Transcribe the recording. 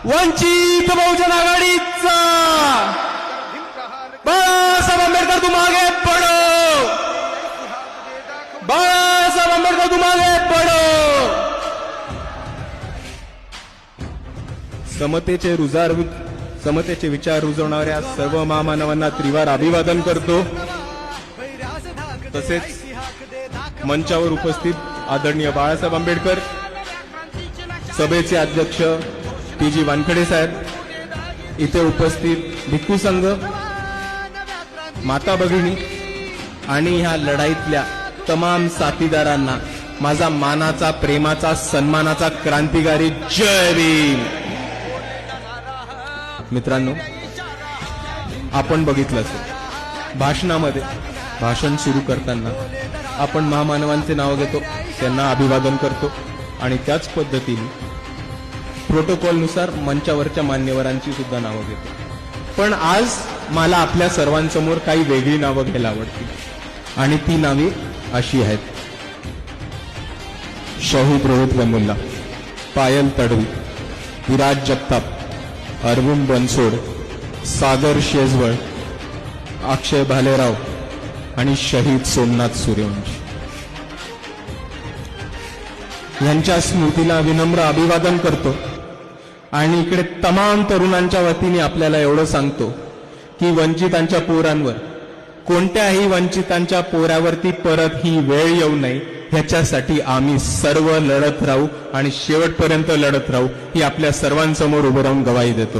वंचित बहुजन आघाडीचा बाळासाहेब आंबेडकर तुम आगे बढ़ो, बाळासाहेब आंबेडकर तुम आगे बढ़ो। समतेचे विचार रुजवणाऱ्या सर्व महामानवांना त्रिवार अभिवादन करतो। तसेच मंचावर उपस्थित आदरणीय बाळासाहेब आंबेडकर, सभेचे अध्यक्ष टी.जी. वानखडे साहेब, इथे उपस्थित भिक्खू संघ, माता भगिनी आणि ह्या लढाईतल्या तमाम साथीदारांना माझा मानाचा, प्रेमाचा, सन्मानाचा क्रांतिकारी जय भीम। मित्रांनो, आपण बघितलं असेल भाषणामध्ये, भाषण सुरू करताना आपण महामानवांचे नाव घेतो, त्यांना अभिवादन करतो आणि त्याच पद्धतीने प्रोटोकॉलनुसार मंचावरच्या मान्यवरांची सुद्धा नावं घेतो। पण आज मला आपल्या सर्वांसमोर काही वेगळी नावं घ्यायला आवडतील आणि ती नावे अशी आहेत: शहीद रोहित वेमुल्ला, पायल तडवी, विराज जगताप, अरविंद बनसोड, सागर शेजवळ, अक्षय भालेराव आणि शहीद सोमनाथ सूर्यवंशी यांच्या स्मृतीला विनम्र अभिवादन करतो। आणि इकडे तमाम तरुणांच्या वतीने आपल्याला एवढं सांगतो की वंचितांच्या पोरांवर, कोणत्याही वंचितांच्या पोरावरती परत ही वेळ येऊ नये, ह्याच्यासाठी आम्ही सर्व लढत राहू आणि शेवटपर्यंत लढत राहू, ही आपल्या सर्वांसमोर उभं राहून गवाही देतो।